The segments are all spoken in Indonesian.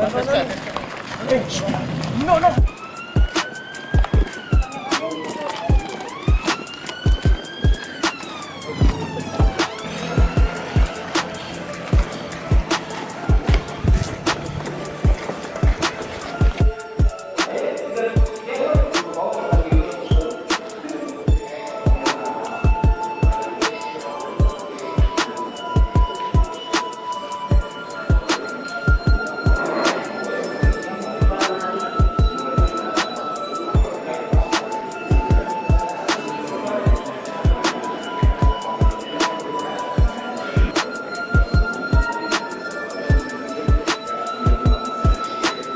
No, no.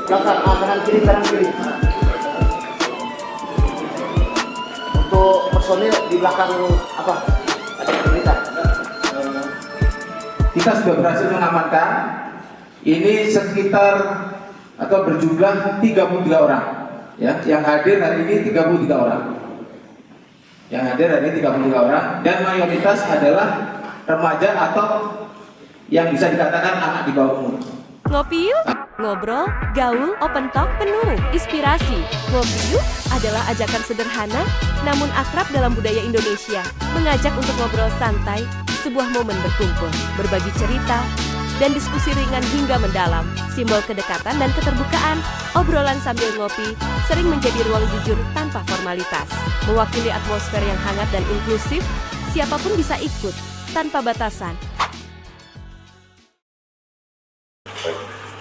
Belakang, kanan kiri, kanan kiri. Untuk personil di belakang apa? Ada berita. Kita sudah berhasil mengamankan ini sekitar atau berjumlah 33 orang. Ya, yang hadir hari ini 33 orang. Yang hadir hari ini 33 orang dan mayoritas adalah remaja atau yang bisa dikatakan anak di bawah umur. Ngopi yuk, ngobrol, gaul, open talk penuh inspirasi. Ngopi yuk adalah ajakan sederhana namun akrab dalam budaya Indonesia. Mengajak untuk ngobrol santai, sebuah momen berkumpul, berbagi cerita, dan diskusi ringan hingga mendalam. Simbol kedekatan dan keterbukaan, obrolan sambil ngopi sering menjadi ruang jujur tanpa formalitas. Mewakili atmosfer yang hangat dan inklusif, siapapun bisa ikut, tanpa batasan.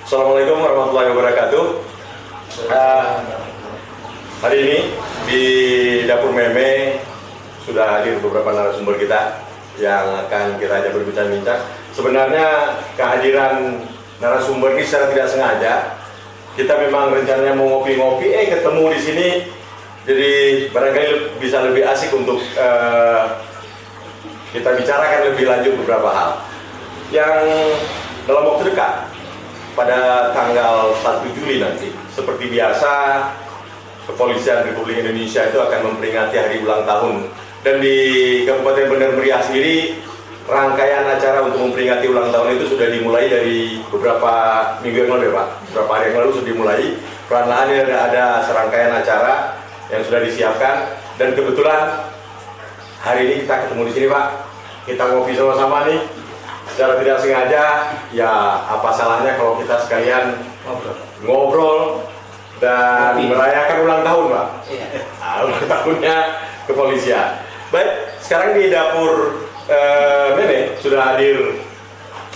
Assalamualaikum warahmatullahi wabarakatuh. Hari ini di Dapur Meme sudah hadir beberapa narasumber kita yang akan kita ajak berbincang-bincang. Sebenarnya kehadiran narasumber ini secara tidak sengaja. Kita memang rencananya mau ngopi-ngopi, ketemu di sini. Jadi barangkali bisa lebih asik untuk kita bicarakan lebih lanjut beberapa hal. Yang dalam waktu dekat, pada tanggal 1 Juli nanti, seperti biasa, Kepolisian Republik Indonesia itu akan memperingati hari ulang tahun. Dan di Kabupaten Bener Meriah sendiri, rangkaian acara untuk memperingati ulang tahun itu sudah dimulai dari beberapa minggu yang lalu ya Pak. Beberapa hari yang lalu sudah dimulai. Perlahan-lahan ini ada serangkaian acara yang sudah disiapkan. Dan kebetulan hari ini kita ketemu di sini Pak. Kita ngopi sama-sama nih. Secara tidak sengaja, ya apa salahnya kalau kita sekalian ngobrol dan merayakan ulang tahun, Pak. Ulang tahunnya kepolisian. Baik, sekarang di dapur Meme sudah hadir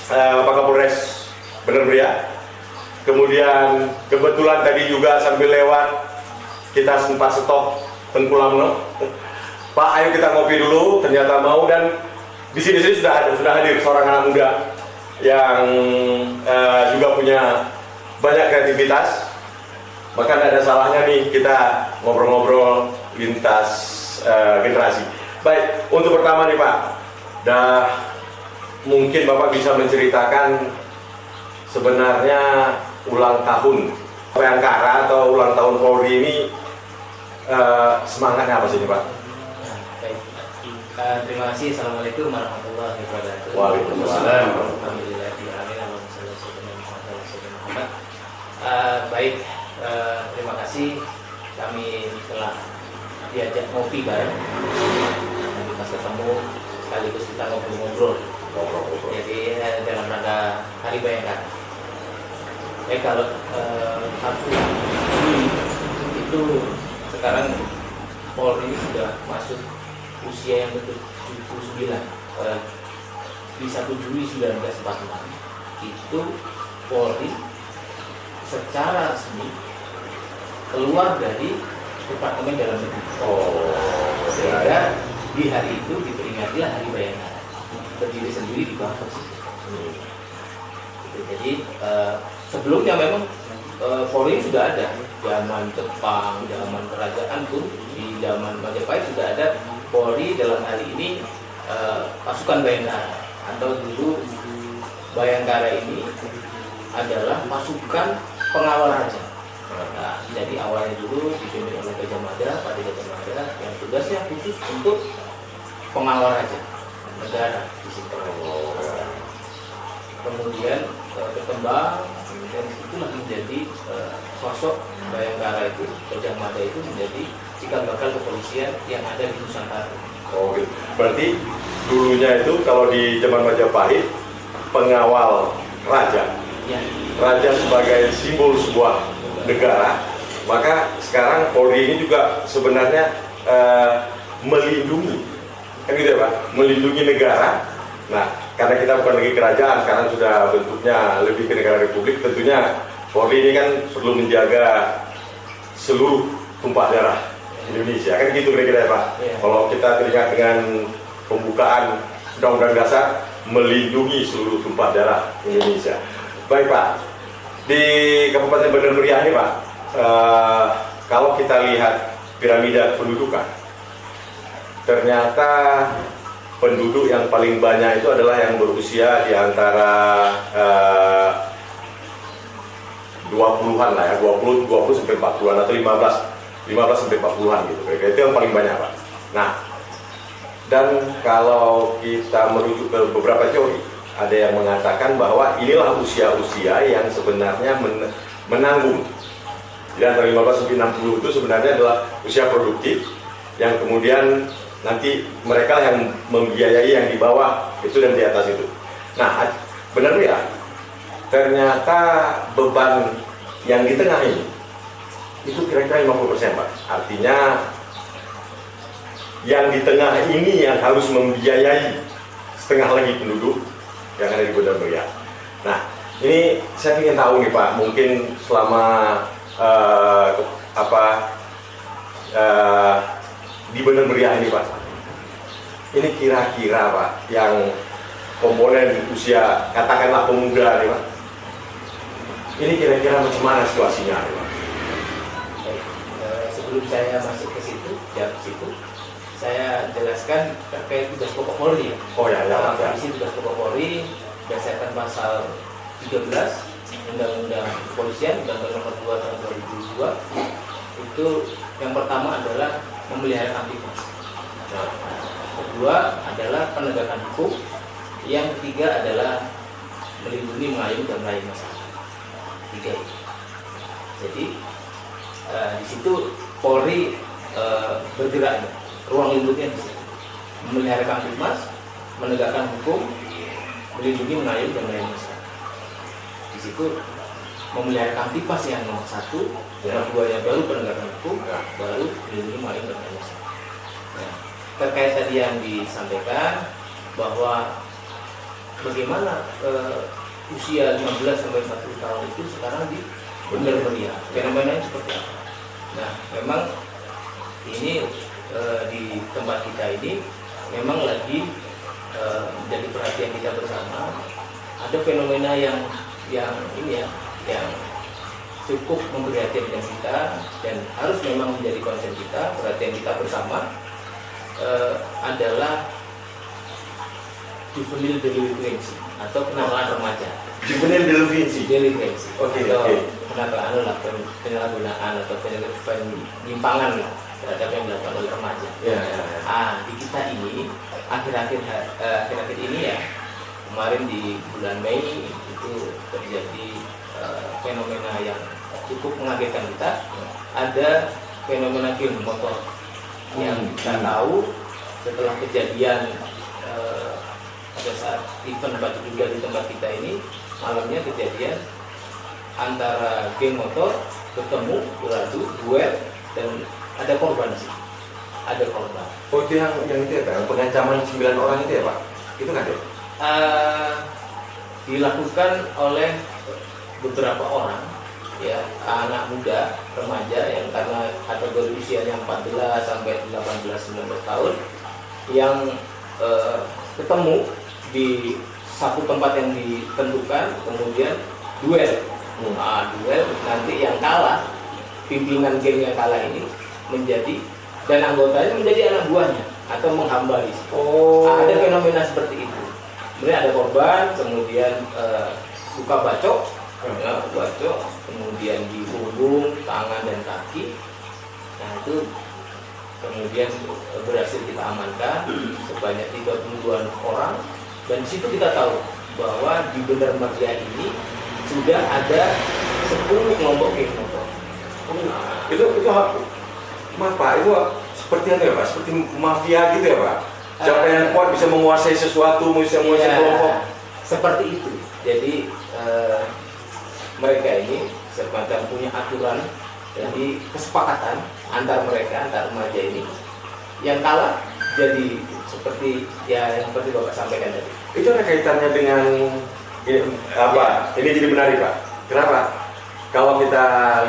Pak Kapolres Bener Meriah. Kemudian kebetulan tadi juga sambil lewat kita sempat stop Tengku Lamno. Pak, ayo kita ngopi dulu. Ternyata mau dan di sini sudah hadir seorang anak muda yang juga punya banyak kreativitas. Maka tidak ada salahnya nih kita ngobrol-ngobrol lintas generasi. Baik, untuk pertama nih Pak, mungkin Bapak bisa menceritakan sebenarnya ulang tahun Bayangkara atau ulang tahun Polri ini semangatnya apa sih Pak? Terima kasih. Assalamualaikum warahmatullahi wabarakatuh. Waalaikumsalam. Alhamdulillah. Baik, terima kasih. Kami telah diajak ngopi bareng. Nanti pas ketemu sekaligus kita ngobrol-ngobrol. Jadi dalam rangka Hari Bayangkara. Kalau 1 Juli itu sekarang Polri sudah masuk usia yang ke-79. Di 1 Juli 1946 itu Polri secara resmi keluar dari Departemen Dalam Negeri. Sehingga di hari itu diperingatilah Hari Bayangkara, berdiri sendiri di bawah Presiden. Jadi sebelumnya memang Polri sudah ada, zaman Jepang, zaman kerajaan pun, di zaman Majapahit sudah ada Polri. Dalam hal ini pasukan Bayangkara, atau dulu Bayangkara ini adalah pasukan pengawal raja. Nah, jadi awalnya dulu dipimpin oleh Gajah Mada, Pati Gajah Mada, yang tugasnya khusus untuk pengawal raja negara di situ. Kemudian berkembang Dan itulah menjadi sosok Bayangkara itu, Gajah Mada itu menjadi cikal bakal kepolisian yang ada di Nusantara. Oh gitu. Berarti dulunya itu kalau di zaman Majapahit pengawal raja, Ya, raja sebagai simbol sebuah negara, maka sekarang Polri ini juga sebenarnya melindungi, kan gitu ya Pak, melindungi negara. Nah, karena kita bukan lagi kerajaan, sekarang sudah bentuknya lebih ke negara republik, tentunya Polri ini kan perlu menjaga seluruh tumpah darah Indonesia, kan gitu kira-kira ya Pak. Ya. Kalau kita teringat dengan pembukaan Undang-Undang Dasar, melindungi seluruh tumpah darah Indonesia. Baik Pak, di Kabupaten Bandar Meriah ini Pak, kalau kita lihat piramida pendudukan, ternyata penduduk yang paling banyak itu adalah yang berusia di antara 20-an lah ya, 20 sampai 40-an atau 15 sampai 40-an gitu. Itu yang paling banyak Pak. Nah, dan kalau kita merujuk ke beberapa teori, ada yang mengatakan bahwa inilah usia-usia yang sebenarnya menanggung. Di antara 15 sampai 60 itu sebenarnya adalah usia produktif yang kemudian nanti mereka yang membiayai yang di bawah itu dan di atas itu. Nah, benar ya, ternyata beban yang di tengah ini itu kira-kira 50% Pak. Artinya yang di tengah ini yang harus membiayai setengah lagi penduduk yang ada di Bandar Meriah. Nah, ini saya ingin tahu nih Pak, mungkin selama di Bandar Meriah ini Pak, ini kira-kira Pak yang komponen usia katakanlah pemuda nih Pak, ini kira-kira macam mana situasinya nih Pak? baik. Sebelum saya masuk ke situ, jawab situ, saya jelaskan terkait tugas pokok Polri. Oh ya, ya, ya. Di sini tugas pokok Polri berdasarkan pasal 13 Undang-Undang Kepolisian, Undang-Undang Nomor 2 tahun 2002, itu yang pertama adalah memelihara kamtipmas. Kedua adalah penegakan hukum. Yang ketiga adalah melindungi, mengayomi, dan melayani masyarakat. Tiga itu. Jadi di situ Polri bergerak, ruang lingkupnya di situ. Memelihara kamtipmas, menegakkan hukum, melindungi, mengayomi, dan melayani masyarakat. Di situ memelihara kamtipmas yang nomor 1, nomor 2 yang baru penegakan hukum, baru melindungi, mengayomi, dan melayani masyarakat. Nah, terkait tadi yang disampaikan bahwa bagaimana usia 15 sampai 40 tahun itu sekarang di Bandar Meriah, fenomenanya seperti apa? Nah, memang ini di tempat kita ini memang lagi menjadi perhatian kita bersama. Ada fenomena yang ini ya, yang cukup memprihatinkan kita dan harus memang menjadi konsen kita, perhatian kita bersama. Adalah juvenile delinquency atau kenakalan remaja. Juvenile delinquency. Oke. Kenakalan lah, penyalahgunaan atau penyimpangan lah terhadap yang dilakukan oleh remaja. Ya. Di kita ini akhir-akhir ini ya, kemarin di bulan Mei itu terjadi fenomena yang cukup mengagetkan kita. Ada fenomena geng motor yang kita tahu setelah kejadian pada saat event batu juga di tempat kita ini, malamnya kejadian antara geng motor ketemu, beradu, duel, dan ada korban sih. Ada korban. Oh itu yang itu ya Pak, pengancaman 9 orang itu ya Pak? Itu nggak ada? Dilakukan oleh beberapa orang, ya, anak muda, remaja yang karena kategori usianya 14 sampai 18-19 tahun yang ketemu di satu tempat yang ditentukan, kemudian duel. Duel, nanti yang kalah, pimpinan geng yang kalah ini menjadi, dan anggotanya menjadi anak buahnya atau menghambali. Ada fenomena seperti itu. Kemudian ada korban, kemudian luka bacok, kemudian di punggung, tangan, dan kaki. Nah itu kemudian berhasil kita amankan sebanyak 32 orang. Dan di situ kita tahu bahwa di Bandar Meriah ini sudah ada 10 kelompok geng motor. Itu maaf Pak, itu seperti apa ya Pak? Seperti mafia gitu ya Pak? Siapa yang kuat bisa menguasai sesuatu, bisa menguasai kelompok. Seperti itu. Jadi mereka ini semacam punya aturan, jadi kesepakatan antar mereka, antar remaja ini. Yang kalah jadi seperti yang seperti Bapak sampaikan tadi. Itu ada kaitannya dengan ini, apa? Ini jadi menarik Pak. Kenapa? Kalau kita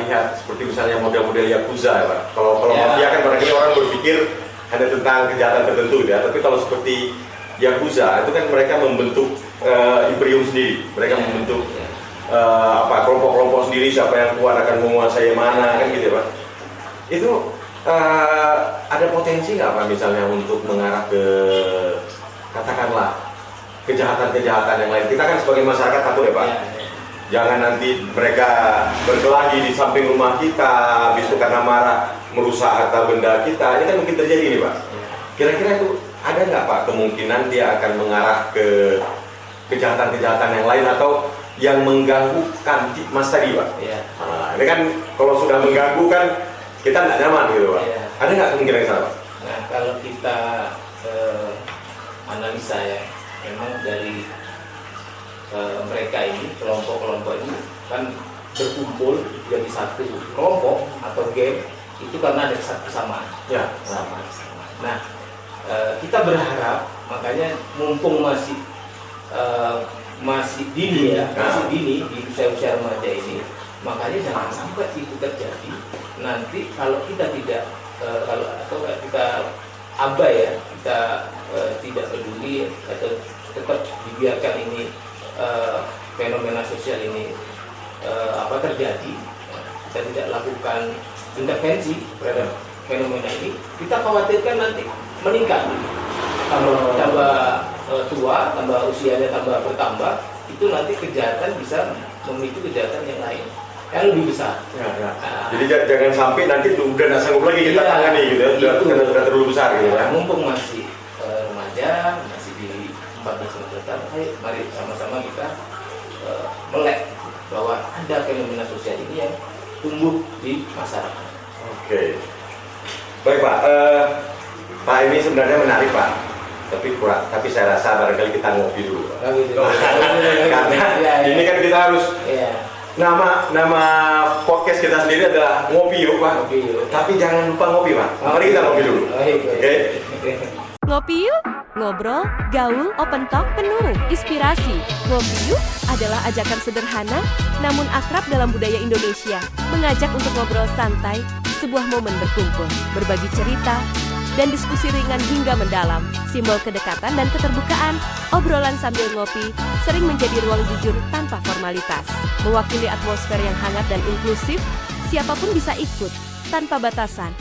lihat seperti misalnya model-model Yakuza ya Pak. Kalau mafia kan barangkali orang berpikir hanya tentang kejahatan tertentu ya. Tapi kalau seperti Yakuza itu kan mereka membentuk imperium sendiri. Mereka membentuk kelompok-kelompok sendiri, siapa yang kuat akan menguasai mana kan gitu ya Pak. Itu ada potensi nggak Pak misalnya untuk mengarah ke katakanlah kejahatan-kejahatan yang lain. Kita kan sebagai masyarakat takut ya Pak. Jangan nanti mereka berkelahi di samping rumah kita, habis itu karena marah merusak harta benda kita. Ini kan mungkin terjadi nih Pak. Kira-kira itu ada nggak Pak kemungkinan dia akan mengarah ke kejahatan-kejahatan yang lain atau yang mengganggu Kamtibmas tadi Pak? Nah, ini kan kalau sudah mengganggu kan kita nggak nyaman gitu Pak. Ada nggak kemungkinan yang salah Pak? Nah kalau kita analisa ya, memang dari mereka ini, kelompok-kelompok ini kan berkumpul jadi satu kelompok atau geng itu karena ada kesamaan. Sama. Nah, kita berharap makanya mumpung masih dini ya, masih dini di usia-usia remaja ini, makanya jangan sampai itu terjadi. Nanti kalau kita tidak atau kita abai ya, kita tidak peduli atau tetap dibiarkan ini fenomena sosial ini terjadi, kita tidak lakukan intervensi terhadap fenomena ini, kita khawatirkan nanti meningkat, tambah tua, tambah usianya tambah bertambah, itu nanti kejahatan bisa memicu kejahatan yang lain yang lebih besar. Jadi jangan sampai nanti udah nggak sanggup lagi kita tangani gitu ya, sudah terlalu besar gitu ya. Mumpung masih remaja, masih di 14 tahun, ayo mari sama-sama kita melek bahwa ada fenomena sosial ini yang tumbuh di masyarakat. Oke. Baik Pak, Pak ini sebenarnya menarik Pak, tapi saya rasa barangkali kita ngopi dulu Pak. Karena ini kan kita harus nama podcast kita sendiri adalah Ngopi Yuk Pak. Tapi jangan lupa ngopi Pak. Mari kita ngopi dulu. Oke. Ngopi yuk, ngobrol, gaul, open talk penuh inspirasi. Ngopi yuk adalah ajakan sederhana namun akrab dalam budaya Indonesia. Mengajak untuk ngobrol santai, sebuah momen berkumpul, berbagi cerita, dan diskusi ringan hingga mendalam. Simbol kedekatan dan keterbukaan, obrolan sambil ngopi sering menjadi ruang jujur tanpa formalitas. Mewakili atmosfer yang hangat dan inklusif, siapapun bisa ikut, tanpa batasan.